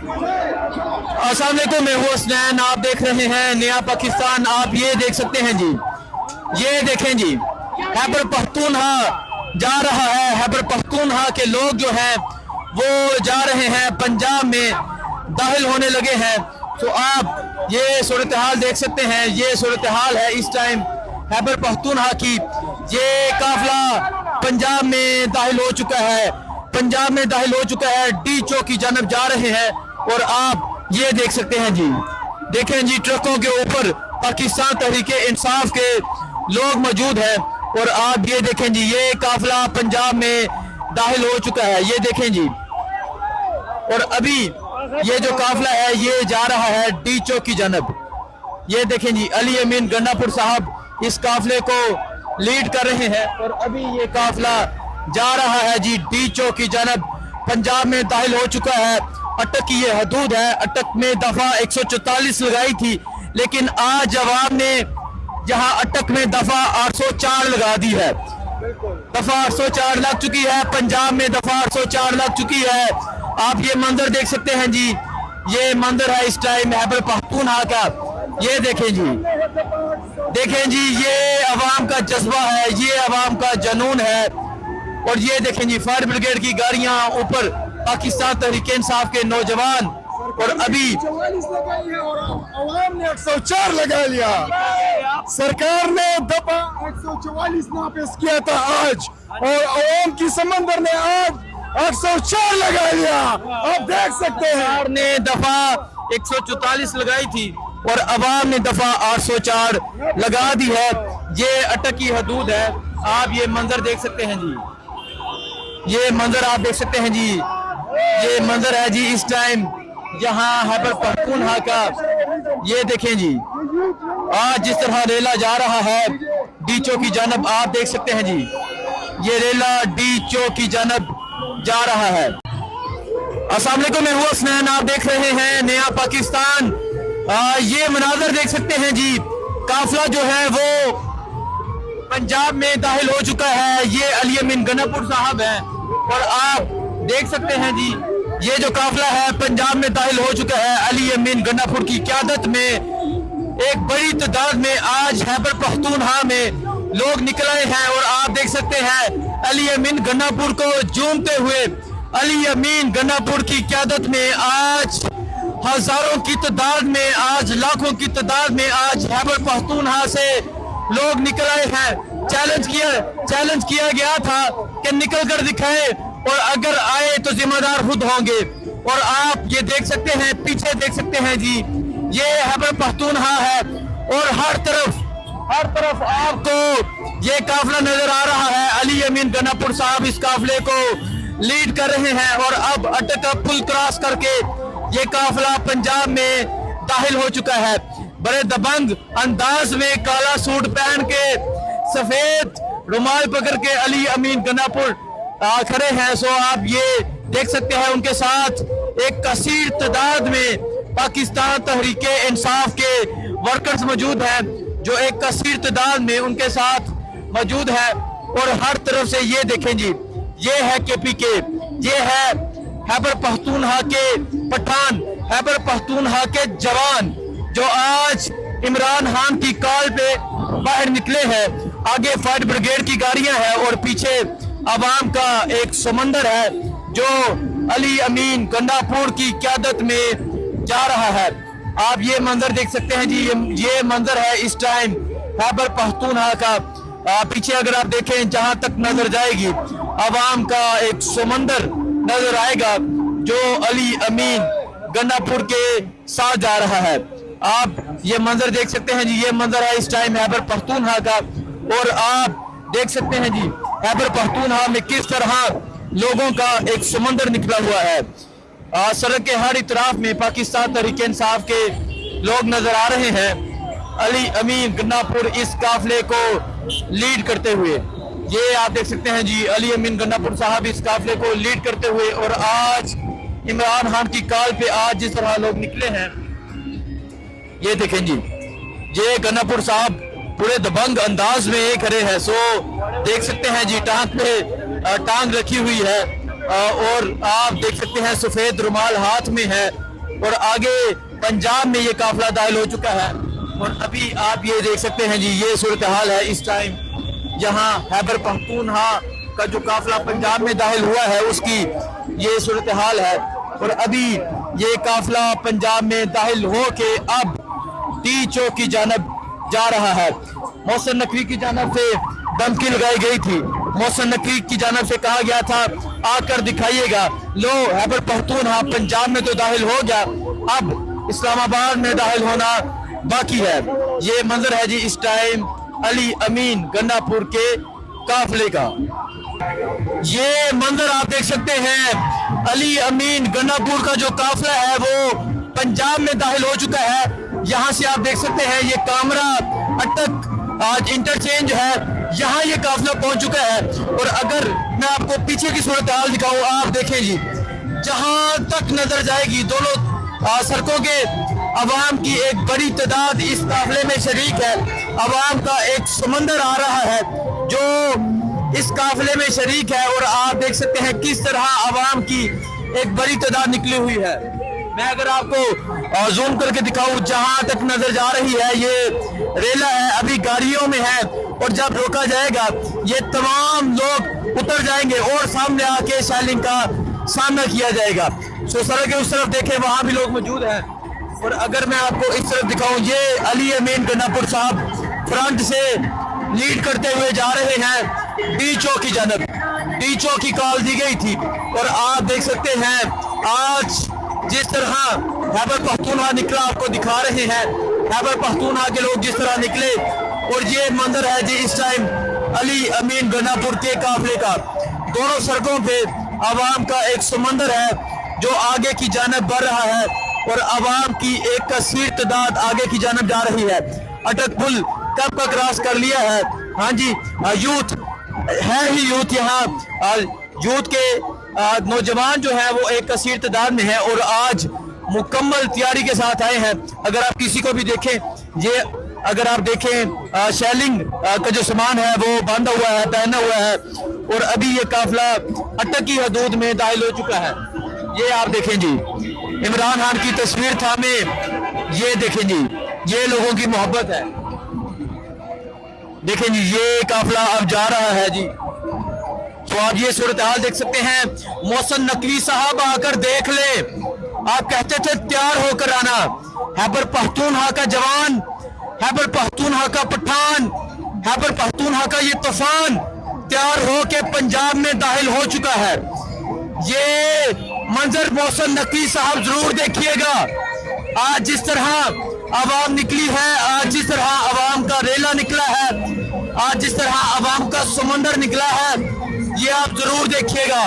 अस्सलाम वालेकुम, मैं हूं हसनैन। आप देख रहे हैं नया पाकिस्तान। आप ये देख सकते हैं जी, ये देखें जी, खैबर पख्तूनख्वा जा रहा है। खैबर पख्तूनख्वा के लोग जो हैं वो जा रहे हैं, पंजाब में दाखिल होने लगे हैं। तो आप ये सूरत हाल देख सकते हैं। ये सूरत हाल है इस टाइम खैबर पख्तूनख्वा की। ये काफिला पंजाब में दाखिल हो चुका है, पंजाब में दाखिल हो चुका है, डी चौक की जानब जा रहे हैं। और आप ये देख सकते हैं जी, देखें जी, ट्रकों के ऊपर पाकिस्तान तहरीके इंसाफ के लोग मौजूद हैं। और आप ये देखें जी, ये काफिला पंजाब में दाखिल हो चुका है, ये देखें जी। और अभी ये जो काफिला है ये जा रहा है डी चौक की जानब। ये देखें जी, अली अमीन गन्नापुर साहब इस काफिले को लीड कर रहे हैं। और अभी ये काफिला जा रहा है जी डी चौक की जानब। पंजाब में दाखिल हो चुका है। अटक की ये हदूद है। अटक में दफा 144 लगाई थी, लेकिन आज जवाब ने जहां अटक में दफा 804 लगा दी है। दफा 804 लग चुकी है, पंजाब में दफा 804 लग चुकी है। आप ये मंजर देख सकते हैं जी, ये मंजर है इस टाइम खैबर पख्तूनख्वा का। ये देखें जी, देखें जी, ये अवाम का जज्बा है, ये अवाम का जनून है। और ये देखें जी, फायर ब्रिगेड की गाड़ियां ऊपर, पाकिस्तान तहरीके इंसाफ के नौजवान। और अभी अवाम ने 104 लगा लिया। सरकार ने दफा 144 नाफिज किया था आज, और अवाम की समंदर ने आज 104 लगा लिया। आप देख सकते हैं, सरकार ने दफा 144 लगाई थी और अवाम ने दफा 804 लगा दी है। ये अटक की हदूद है। आप ये मंजर देख सकते हैं जी, ये मंजर आप देख सकते हैं जी, ये मंजर है जी इस टाइम यहाँ खैबर पख्तूनख्वा का। ये देखें जी, आज जिस तरह रेला जा रहा है डी चौक की जानब, आप देख सकते हैं जी, ये रेला डी चौक की जानब जा रहा है। अस्सलाम वालेकुम, मैं हूं हसनैन। आप देख रहे हैं नया पाकिस्तान। ये मनाजर देख सकते हैं जी, काफिला जो है वो पंजाब में दाखिल हो चुका है। ये अली अमीन गन्नापुर साहब हैं। और आप देख सकते हैं जी, ये जो काफिला है पंजाब में दाखिल हो चुका है। अली अमीन गन्नापुर की क़यादत में एक बड़ी तादाद में आज खैबर पख्तूनख्वा में लोग निकल आए हैं। और आप देख सकते हैं अली अमीन गन्नापुर को झूमते हुए, अली अमीन गन्नापुर की क़यादत में आज हजारों की तादाद में, आज लाखों की तादाद में आज खैबर पख्तूनख्वा से लोग निकल आए हैं। चैलेंज किया गया था कि निकल कर दिखाए, और अगर आए तो जिम्मेदार खुद होंगे। और आप ये देख सकते हैं, पीछे देख सकते हैं जी, ये खैबर पख्तूनख्वा है। और हर तरफ आपको ये काफिला नजर आ रहा है। अली अमीन गन्नापुर साहब इस काफिले को लीड कर रहे हैं। और अब अटक का पुल क्रॉस करके ये काफिला पंजाब में दाखिल हो चुका है। बड़े दबंग अंदाज में काला सूट पहन के, सफेद रुमाल पकड़ के अली अमीन गन्नापुर खड़े हैं। सो आप ये देख सकते हैं, उनके साथ एक कसीर तादाद में पाकिस्तान तहरीके इंसाफ के वर्कर्स मौजूद हैं, जो एक कसीर तादाद में उनके साथ मौजूद है। और हर तरफ से ये देखें जी, ये है KPK, ये है खैबर पख्तूनख्वा के पठान, खैबर पख्तूनख्वा के जवान, जो आज इमरान खान की कॉल पे बाहर निकले हैं। आगे फायर ब्रिगेड की गाड़ियां हैं और पीछे अवाम का एक समंदर है जो अली अमीन गन्नापुर की क़यादत में जा रहा है। आप ये मंजर देख सकते हैं जी, ये मंजर है इस टाइम खैबर पख्तूनख्वा का। पीछे अगर आप देखें, जहां तक नजर जाएगी अवाम का एक समंदर नजर आएगा जो अली अमीन गन्नापुर के साथ जा रहा है। आप ये मंजर देख सकते हैं जी, ये मंजर है इस टाइम खैबर पख्तूनख्वा का। और आप देख सकते हैं जी, खैबर पख्तूनख्वा में किस तरह लोगों का एक समंदर निकला हुआ है। सड़क के हर इतराफ में पाकिस्तान तहरीके इंसाफ के लोग नजर आ रहे हैं। अली अमीन गन्नापुर इस काफिले को लीड करते हुए, ये आप देख सकते हैं जी, अली अमीन गन्नापुर साहब इस काफिले को लीड करते हुए। और आज इमरान खान की कॉल पे आज जिस तरह लोग निकले हैं, ये देखें जी, ये गन्नापुर साहब पूरे दबंग अंदाज में ये खड़े हैं। सो देख सकते हैं जी, टांग पे टांग रखी हुई है। और आप देख सकते हैं सफेद रुमाल हाथ में है। और आगे पंजाब में ये काफिला दाखिल हो चुका है। और अभी आप ये देख सकते हैं जी, ये सूरत हाल है इस टाइम जहां खैबर पख्तूनख्वा का जो काफिला पंजाब में दाखिल हुआ है उसकी ये सूरत हाल है। और अभी ये काफिला पंजाब में दाखिल हो के अब टी चौक की जानब जा रहा है। मोहसिन नकवी की जानब से धमकी लगाई गई थी, मोहसिन नकवी की जानब से कहा गया था आकर दिखाइएगा। लो खैबर पख्तूनख्वा पंजाब में तो दाखिल हो गया, अब इस्लामाबाद में दाखिल होना बाकी है। ये मंजर है जी इस टाइम अली अमीन गन्नापुर के काफिले का। ये मंजर आप देख सकते हैं, अली अमीन गन्नापुर का जो काफिला है वो पंजाब में दाखिल हो चुका है। यहाँ से आप देख सकते हैं ये कामरा अटक आज इंटरचेंज है, यहाँ ये काफिला पहुंच चुका है। और अगर मैं आपको पीछे की सूरत हाल दिखाऊं, आप देखें जी, जहां तक नजर जाएगी दोनों सड़कों के अवाम की एक बड़ी तादाद इस काफिले में शरीक है। अवाम का एक समंदर आ रहा है जो इस काफिले में शरीक है। और आप देख सकते हैं किस तरह अवाम की एक बड़ी तादाद निकली हुई है। मैं अगर आपको जूम करके दिखाऊं, जहां तक नजर जा रही है ये रेला है, अभी गाड़ियों में है और जब रोका जाएगा ये तमाम लोग उतर जाएंगे और सामने आके शैलिंग का सामना किया जाएगा। सो सड़क के उस तरफ देखें, वहां भी लोग मौजूद हैं। और अगर मैं आपको इस तरफ दिखाऊं, ये अली अमीन गन्नापुर साहब फ्रंट से लीड करते हुए जा रहे हैं टी चौक की जानब। टी चौक की कॉल दी गई थी और आप देख सकते हैं आज जिस तरह खैबर पख्तूनख्वा निकला आपको दिखा रहे हैं, खैबर पख्तूनख्वा के लोग जिस तरह निकले। और ये मंजर है जी इस टाइम अली अमीन गन्नापुर के काफिले का। दोनों सड़कों पे अवाम का एक समंदर है जो आगे की जानब बढ़ रहा है और अवाम की एक कसीर तादाद आगे की जानब जा रही है। अटक पुल कब का क्रॉस कर लिया है। हाँ जी, यूथ है ही यूथ, यहाँ यूथ के नौजवान जो है वो एक कसीर तादाद में है और आज मुकम्मल तैयारी के साथ आए हैं। अगर आप किसी को भी देखें, ये अगर आप देखें शैलिंग का जो सामान है वो बांधा हुआ है, पहना हुआ है। और अभी ये काफिला अटक की हदूद में दाखिल हो चुका है। ये आप देखें जी, इमरान खान की तस्वीर थामे, ये देखें जी, ये लोगों की मोहब्बत है। देखें जी, ये काफिला अब जा रहा है जी। तो आप ये सूरत हाल देख सकते हैं। मोहसिन नकवी साहब आकर देख ले, आप कहते थे तैयार होकर आना। खैबर पख्तूनख्वा का जवान, खैबर पख्तूनख्वा का पठान, खैबर पख्तूनख्वा का ये तूफान तैयार होके पंजाब में दाखिल हो चुका है। ये मंजर मोहसिन नकवी साहब जरूर देखिएगा। आज जिस तरह आवाम निकली है, आज जिस तरह आवाम का रेला निकला है, आज जिस तरह आवाम का समंदर निकला है, ये आप जरूर देखिएगा।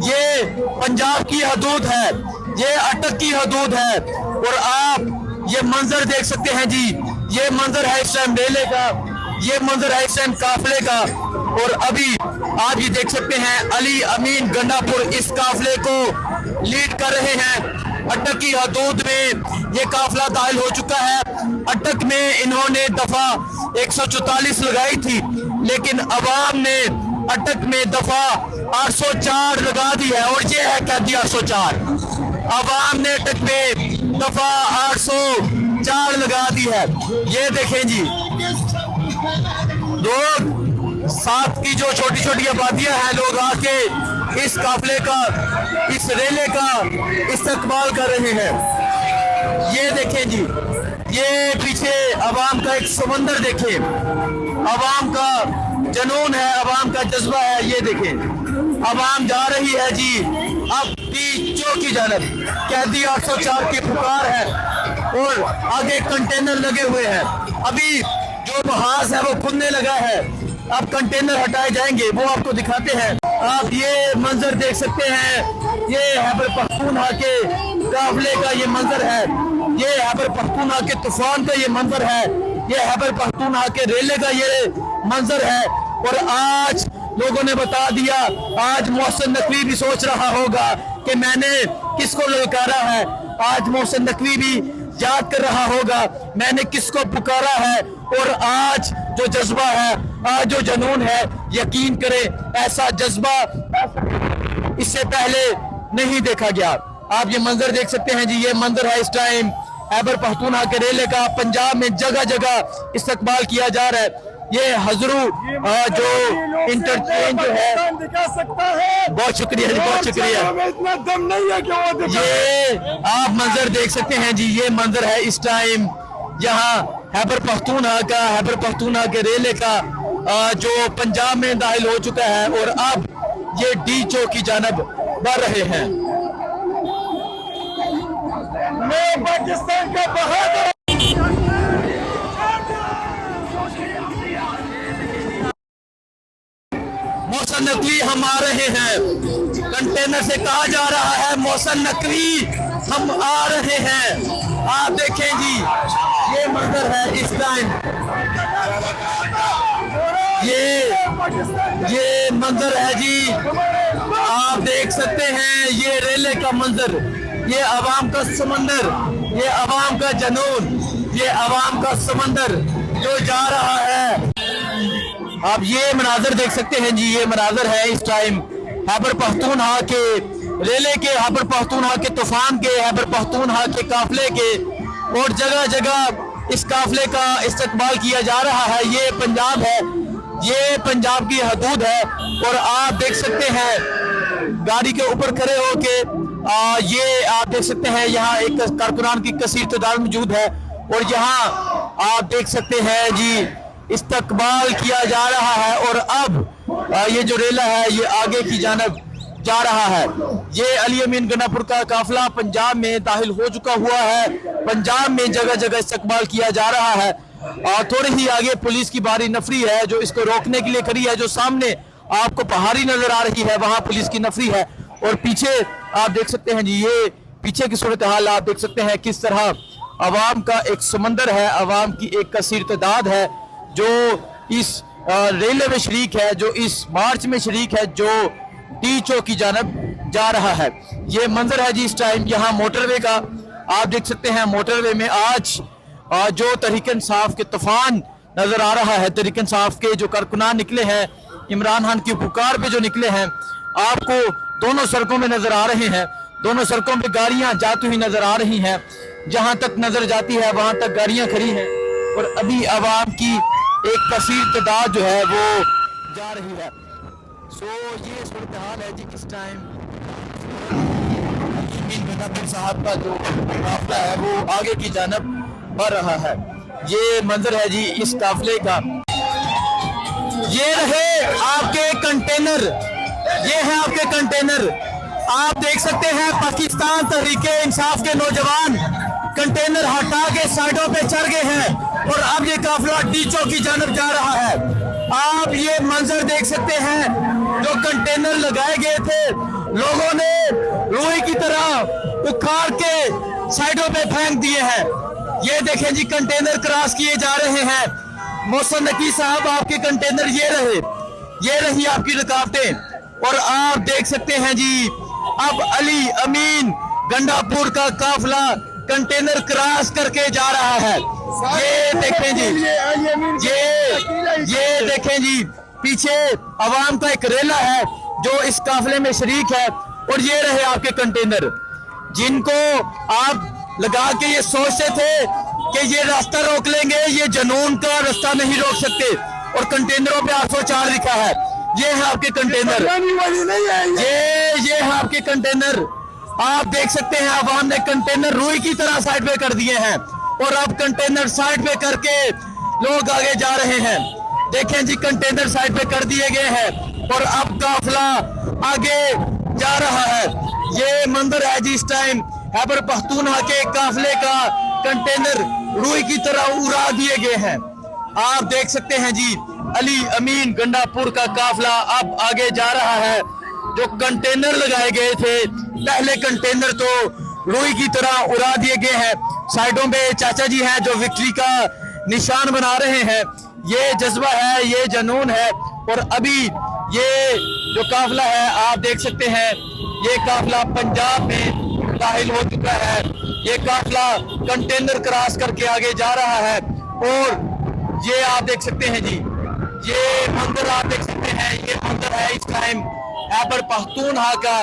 ये पंजाब की हदूद है, ये अटक की हदूद है। और आप ये मंजर देख सकते हैं जी, ये मंजर है इस टाइम रेले का, ये मंजर है इस टाइम काफिले का। और अभी आप ये देख सकते हैं अली अमीन गन्नापुर इस काफिले को लीड कर रहे हैं। अटक की हदूद में ये काफिला दाखिल हो चुका है। अटक में इन्होंने दफा 144 लगाई थी, लेकिन अवाम ने अटक में दफा 804 लगा दी है। और ये है कैदी 804, अवाम ने अटक में दफा 804 लगा दी है। ये देखें जी, लोग साथ की जो छोटी छोटी आबादियां हैं, लोग आके इस काफिले का, इस रेले का इस्तकबाल कर रहे हैं। ये देखें जी, ये पीछे अवाम का एक समंदर देखें, अवाम का जनून है, अवाम का जज्बा है। ये देखें, अवाम जा रही है जी अब टीचों की जानब। कैदी 804 की पुकार है और आगे कंटेनर लगे हुए हैं। अभी जो बहास है वो खुलने लगा है, अब कंटेनर हटाए जाएंगे, वो आपको दिखाते हैं। आप ये मंजर देख सकते हैं, ये खैबर पख्तूनख्वा के काफिले का ये मंजर है, ये खैबर पख्तूनख्वा के तूफान का ये मंजर है, ये खैबर पख्तूनख्वा के रेले का ये मंजर है। और आज लोगों ने बता दिया, आज मोहसिन नकवी भी सोच रहा होगा कि मैंने किसको ललकारा है। आज मोहसिन नकवी भी याद कर रहा होगा मैंने किसको पुकारा है। और आज जो जज्बा है, आज जो जनून है, यकीन करें ऐसा जज्बा इससे पहले नहीं देखा गया। आप ये मंजर देख सकते हैं जी, ये मंजर है इस टाइम खैबर पख्तूनख्वा के रेले का। पंजाब में जगह जगह इस्तकबाल किया जा रहा है। ये हजरू जो इंटरचेंज जो है, दिखा सकता है। बहुत शुक्रिया जी, बहुत शुक्रिया। इतना दम नहीं है कि वो दिखा। ये आप मंजर देख सकते हैं जी, ये मंजर है इस टाइम यहाँ खैबर पख्तूनख्वा के रेले का जो पंजाब में दाखिल हो चुका है और अब ये डी चौक की जानब बढ़ रहे हैं। मैं पाकिस्तान का बहादुर। मौसम नकवी हम आ रहे हैं, कंटेनर से कहा जा रहा है मौसम नकवी हम आ रहे हैं। आप देखें जी, ये मंजर है इस टाइम, ये मंजर है जी, आप देख सकते हैं ये रेले का मंजर, ये अवाम का समंदर, ये अवाम का जनून, ये अवाम का समंदर जो जा रहा है। आप ये मनाजर देख सकते हैं जी, ये मनाजर है इस टाइम खैबर पख्तूनख्वा के रेले के, खैबर पख्तूनख्वा के तूफान के, खैबर पख्तूनख्वा के काफिले के, और जगह जगह इस काफिले का इस्तकबाल किया जा रहा है। ये पंजाब है, ये पंजाब की हदूद है और आप देख सकते हैं गाड़ी के ऊपर खड़े होके ये आप देख सकते हैं यहाँ एक कारकुनान की कसीर तादाद मौजूद है और यहाँ आप देख सकते हैं जी इस्तकबाल किया जा रहा है। और अब ये जो रेला है ये आगे की जानब जा रहा है। ये अली अमीन गंडापुर का काफिला पंजाब में दाखिल हो चुका हुआ है। पंजाब में जगह जगह इस्तकबाल किया जा रहा है और थोड़ी ही आगे पुलिस की भारी नफरी है जो इसको रोकने के लिए खड़ी है। जो सामने आपको पहाड़ी नजर आ रही है वहां पुलिस की नफरी है और पीछे आप देख सकते हैं जी, ये पीछे की सूरत हाल आप देख सकते हैं किस तरह अवाम का एक समंदर है, अवाम की एक कसीर तादाद है जो इस रेलवे में शरीक है, जो इस मार्च में शरीक है, जो डी चौक की जानब जा रहा है। ये मंजर है जी इस टाइम यहाँ मोटरवे का, आप देख सकते हैं मोटरवे में आज जो तहरीक इंसाफ के तूफान नजर आ रहा है, तहरीक इंसाफ के जो कारकुनान निकले हैं, इमरान खान की पुकार पे जो निकले हैं, आपको दोनों सड़कों में नजर आ रहे हैं। दोनों सड़कों पे गाड़ियां जाती हुई नजर आ रही हैं, जहां तक नजर जाती है वहां तक गाड़ियां खड़ी हैं और अभी आवाम की एक कसीर तादाद जो है वो जा रही है। सो ये सूरत हाल है जी इस टाइम गंडापुर साहब का जो काफिला है वो आगे की जानब बढ़ रहा है। ये मंजर है जी इस काफिले का। ये रहे आपके कंटेनर, ये है आपके कंटेनर, आप देख सकते हैं पाकिस्तान तहरीक इंसाफ के नौजवान कंटेनर हटा के साइडों पे चढ़ गए हैं और अब ये काफिला डी चौक की जानब जा रहा है। आप ये मंजर देख सकते हैं, जो कंटेनर लगाए गए थे लोगों ने रुई की तरह उखाड़ के साइडों पे फेंक दिए हैं। ये देखें जी कंटेनर क्रॉस किए जा रहे हैं। मौसम नकी साहब आपके कंटेनर ये रहे, ये रही आपकी रुकावटें और आप देख सकते हैं जी अब अली अमीन गंडापुर का काफिला कंटेनर क्रॉस करके जा रहा है। ये देखें जी, ये देखें जी पीछे अवाम का एक रेला है जो इस काफिले में शरीक है और ये रहे आपके कंटेनर जिनको आप लगा के ये सोचते थे कि ये रास्ता रोक लेंगे, ये जनून का रास्ता नहीं रोक सकते और कंटेनरों पे 804 लिखा है। ये है आपके कंटेनर, ये है आपके कंटेनर। आप देख सकते हैं अवाम ने कंटेनर रुई की तरह साइड पे कर दिए हैं और अब कंटेनर साइड पे करके लोग आगे जा रहे हैं। देखें जी कंटेनर साइड पे कर दिए गए हैं और अब काफिला आगे जा रहा है। ये मंजर है जी इस टाइम खैबर पख्तूनख्वा के काफिले का कंटेनर रुई की तरह उड़ा दिए गए हैं। आप देख सकते हैं जी अली अमीन गंडापुर का काफिला अब आगे जा रहा है। जो कंटेनर लगाए गए थे पहले कंटेनर तो रुई की तरह उड़ा दिए गए हैं। साइडों पे चाचा जी हैं जो विक्ट्री का निशान बना रहे हैं। ये जज्बा है, ये जनून है और अभी ये जो काफिला है आप देख सकते हैं ये काफिला पंजाब में दाखिल हो चुका है। ये काफिला कंटेनर क्रॉस करके आगे जा रहा है और ये आप देख सकते हैं जी, ये मंजर आप देख सकते हैं, ये मंजर है इस टाइम खैबर पख्तूनख्वा का।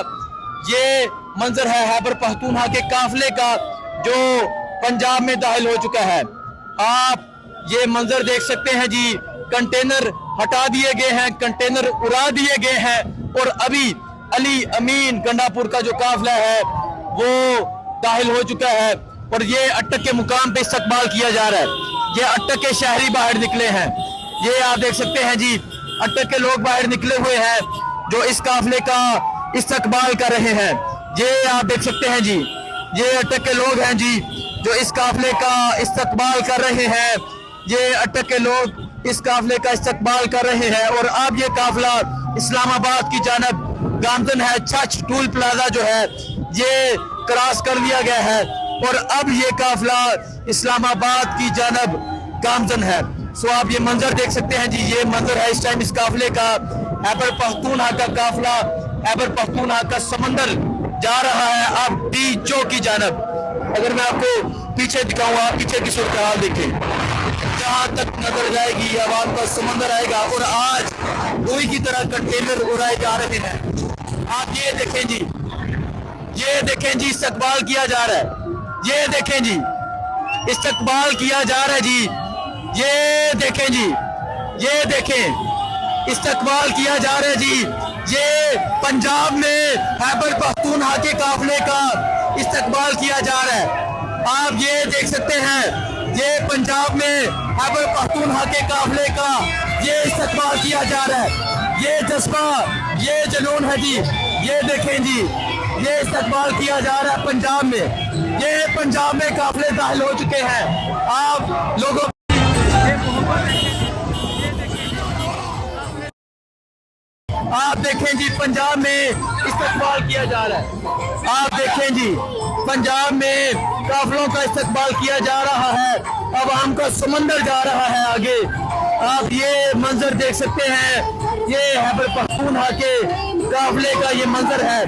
ये मंजर है खैबर पख्तूनख्वा के काफिले का जो पंजाब में दाखिल हो चुका है। आप ये मंजर देख सकते हैं जी, कंटेनर हटा दिए गए हैं, कंटेनर उड़ा दिए गए हैं और अभी अली अमीन गंडापुर का जो काफिला है वो दाखिल हो चुका है और ये अटक के मुकाम पे इस्तकबाल किया जा रहा है। ये अटक के शहरी बाहर निकले हैं, ये आप देख सकते हैं जी, अटक के लोग बाहर निकले हुए हैं जो इस काफिले का इस्तकबाल कर रहे हैं। ये आप देख सकते हैं जी, ये अटक के लोग हैं जी जो इस काफिले का इस्तकबाल कर रहे हैं। ये अटक के लोग इस काफिले का इस्तकबाल कर रहे हैं और अब ये काफिला इस्लामाबाद की जानब गामजन है। छछ टूल प्लाजा जो है ये क्रॉस कर लिया गया है और अब ये काफिला इस्लामाबाद की जानब गामजन है। सो आप ये मंजर देख सकते हैं जी, ये मंजर है इस टाइम इस काफिले का। खैबर पख्तूनख्वा का काफिला खैबर पख्तूनख्वा का समंदर जा रहा है अब डीचो की जानब। अगर मैं आपको पीछे दिखाऊं, आप पीछे की सूरत हाल देखें, जहां तक नजर जाएगी अब आपका समंदर आएगा और आज रुई की तरह कंटेनर उड़ाए जा रहे हैं। आप ये देखें जी, ये देखें जी, इस्तकबाल किया जा रहा है। ये देखें जी, इस्तकबाल किया जा रहा है जी। ये देखें जी, ये देखें, इस्तकबाल किया जा रहा है जी। ये पंजाब में खैबर पख्तूनख्वा के काफिले का इस्तकबाल किया जा रहा है। आप ये देख सकते हैं, ये पंजाब में खैबर पख्तूनख्वा के काफिले का ये इस्तकबाल किया जा रहा है। ये जज्बा, ये जुनून है जी। ये देखें जी, ये इस्तकबाल किया जा रहा है पंजाब में। ये पंजाब में काफिले दाखिल हो चुके हैं। आप लोगों आप देखें जी, पंजाब में इस्तकबाल किया जा रहा है। आप देखें जी, पंजाब में काफिलों का इस्तकबाल किया जा रहा है। अब आम का समंदर जा रहा है आगे। आप ये मंजर देख सकते हैं, ये खैबर पख्तूनख्वा के काफिले का ये मंजर है।